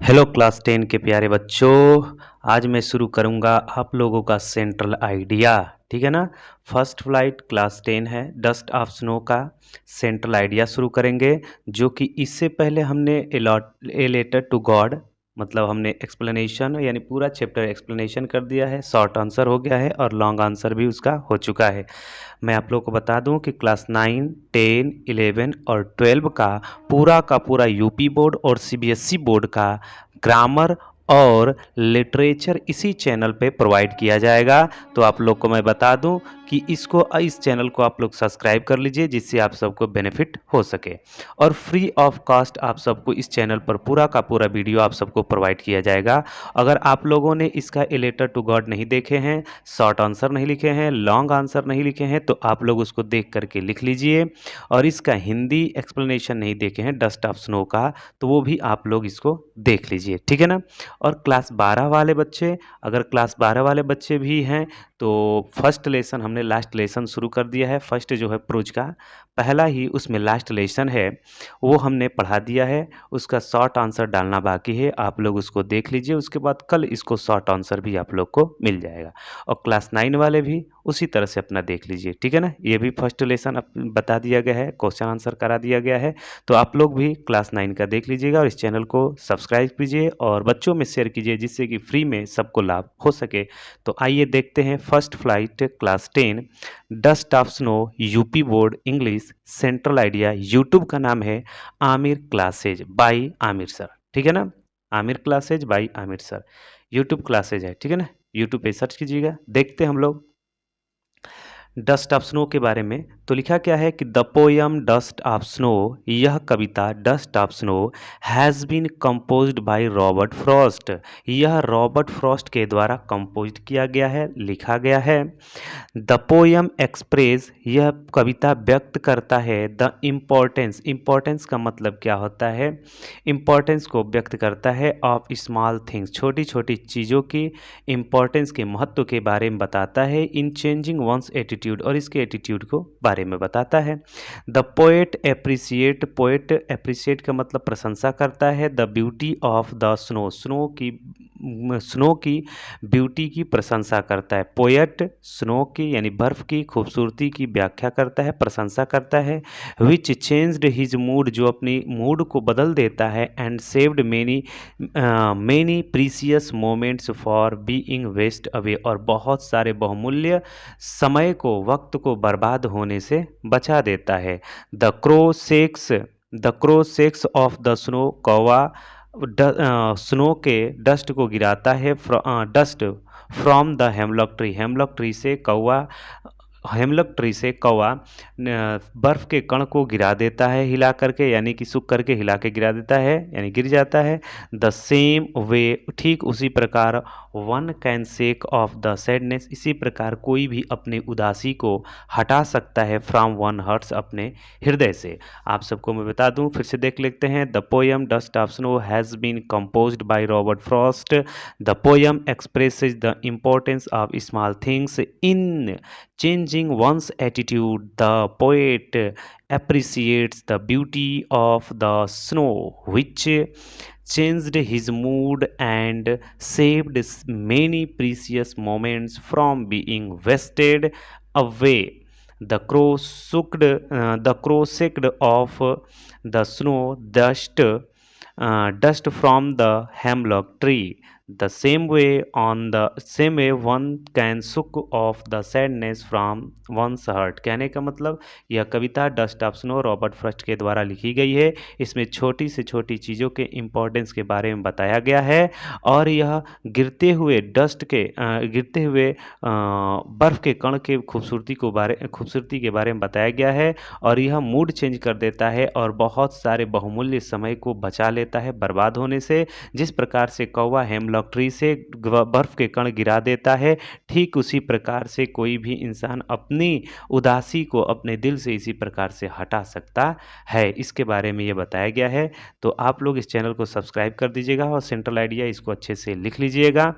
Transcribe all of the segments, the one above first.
Hello class 10 के प्यारे बच्चों। आज मैं शुरू करूंगा आप लोगों का सेंट्रल आइडिया। ठीक है ना। फर्स्ट फ्लाइट क्लास 10 है, डस्ट ऑफ स्नो का सेंट्रल आइडिया शुरू करेंगे, जो कि इससे पहले हमने ए लेटर टू गॉड मतलब हमने एक्सप्लेनेशन यानी पूरा चैप्टर एक्सप्लेनेशन कर दिया है। शॉर्ट आंसर हो गया है और लॉन्ग आंसर भी उसका हो चुका है। मैं आप लोगों को बता दूं कि क्लास 9, 10, 11 और 12 का पूरा यूपी बोर्ड और सीबीएसई बोर्ड का ग्रामर और लिटरेचर इसी चैनल पे प्रोवाइड किया जाएगा। तो आप लोग को मैं बता दूं कि इस चैनल को आप लोग सब्सक्राइब कर लीजिए, जिससे आप सबको बेनिफिट हो सके। और फ्री ऑफ कॉस्ट आप सबको इस चैनल पर पूरा का पूरा वीडियो आप सबको प्रोवाइड किया जाएगा। अगर आप लोगों ने इसका ए लेटर टू गॉड नहीं देखे हैं, शॉर्ट आंसर नहीं लिखे हैं, लॉन्ग आंसर नहीं लिखे हैं, तो आप लोग उसको देख करके लिख लीजिए। और इसका हिंदी एक्सप्लेनेशन नहीं देखे हैं डस्ट ऑफ स्नो का, तो वो भी आप लोग इसको देख लीजिए। ठीक है ना। और क्लास 12 वाले बच्चे, अगर क्लास 12 वाले बच्चे भी हैं, तो फर्स्ट लेसन हमने लास्ट लेसन शुरू कर दिया है। फर्स्ट जो है प्रोज का पहला ही उसमें लास्ट लेसन है, वो हमने पढ़ा दिया है। उसका शॉर्ट आंसर डालना बाकी है, आप लोग उसको देख लीजिए। उसके बाद कल इसको शॉर्ट आंसर भी आप लोग को मिल जाएगा। और क्लास 9 वाले भी उसी तरह से अपना देख लीजिए। ठीक है ना। ये भी फर्स्ट लेसन बता दिया गया है, क्वेश्चन आंसर करा दिया गया है। तो आप लोग भी क्लास 9 का देख लीजिएगा और इस चैनल को सब्सक्राइब कीजिए और बच्चों में शेयर कीजिए, जिससे कि फ्री में सबको लाभ हो सके। तो आइए देखते हैं first flight class 10 dust of snow UP board English central idea. YouTube का नाम है Aamir classes by Aamir sir. ठीक है ना। Aamir classes by Aamir sir YouTube classes है। ठीक है ना। यूट्यूब पे सर्च कीजिएगा। देखते हम लोग डस्ट ऑफ स्नो के बारे में। तो लिखा क्या है कि the poem dust of snow, यह कविता dust of snow has been composed by Robert Frost. यह रॉबर्ट फ्रॉस्ट के द्वारा कंपोज किया गया है, लिखा गया है। द पोयम एक्सप्रेस, यह कविता व्यक्त करता है द इम्पोर्टेंस। इम्पोर्टेंस का मतलब क्या होता है? इम्पोर्टेंस को व्यक्त करता है ऑफ स्मॉल थिंग्स, छोटी छोटी चीज़ों की इम्पोर्टेंस के महत्व के बारे में बताता है। इन चेंजिंग वंस एटीट्यूड, और इसके एटीट्यूड को बारे में बताता है। The poet appreciate, poet appreciate का मतलब प्रशंसा करता है the beauty of the snow, snow की ब्यूटी की प्रशंसा करता है। पोएट स्नो की यानी बर्फ की खूबसूरती की व्याख्या करता है, प्रशंसा करता है। विच चेंज्ड हिज मूड, जो अपनी मूड को बदल देता है। And saved many precious moments for being waste away, और बहुत सारे बहुमूल्य समय को, वक्त को बर्बाद होने से बचा देता है। The crow sex of the snow, कौवा स्नो के डस्ट को गिराता है। Dust from the hemlock tree, hemlock tree से कौवा, हेमलॉक ट्री से कौवा बर्फ़ के कण को गिरा देता है हिला करके, यानी कि सूख करके हिला के गिरा देता है, यानी गिर जाता है। द सेम वे, ठीक उसी प्रकार one can shake of the sadness, इसी प्रकार कोई भी अपनी उदासी को हटा सकता है फ्रॉम वन हर्ट्स, अपने हृदय से। आप सबको मैं बता दूं, फिर से देख लेते हैं। The poem dust of snow has been composed by Robert Frost. The poem expresses the importance of small things in changing one's attitude. The poet appreciates the beauty of the snow, which changed his mood and saved many precious moments from being wasted away. The crow sucked off the snow dust from the hemlock tree. The same way one can suck off the sadness from one's heart. कहने का मतलब यह कविता dust of snow Robert Frost के द्वारा लिखी गई है। इसमें छोटी से छोटी चीज़ों के इम्पोर्टेंस के बारे में बताया गया है, और यह गिरते हुए गिरते हुए बर्फ़ के कण के खूबसूरती के बारे में बताया गया है। और यह मूड चेंज कर देता है और बहुत सारे बहुमूल्य समय को बचा लेता है बर्बाद होने से। जिस प्रकार से कौवा हेमलॉक ट्री से बर्फ़ के कण गिरा देता है, ठीक उसी प्रकार से कोई भी इंसान अपनी उदासी को अपने दिल से इसी प्रकार से हटा सकता है। इसके बारे में ये बताया गया है। तो आप लोग इस चैनल को सब्सक्राइब कर दीजिएगा और सेंट्रल आइडिया इसको अच्छे से लिख लीजिएगा।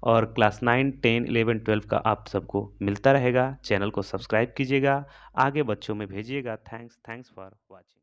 और क्लास 9, 10, 11, 12 का आप सबको मिलता रहेगा। चैनल को सब्सक्राइब कीजिएगा, आगे बच्चों में भेजिएगा। Thanks for watching.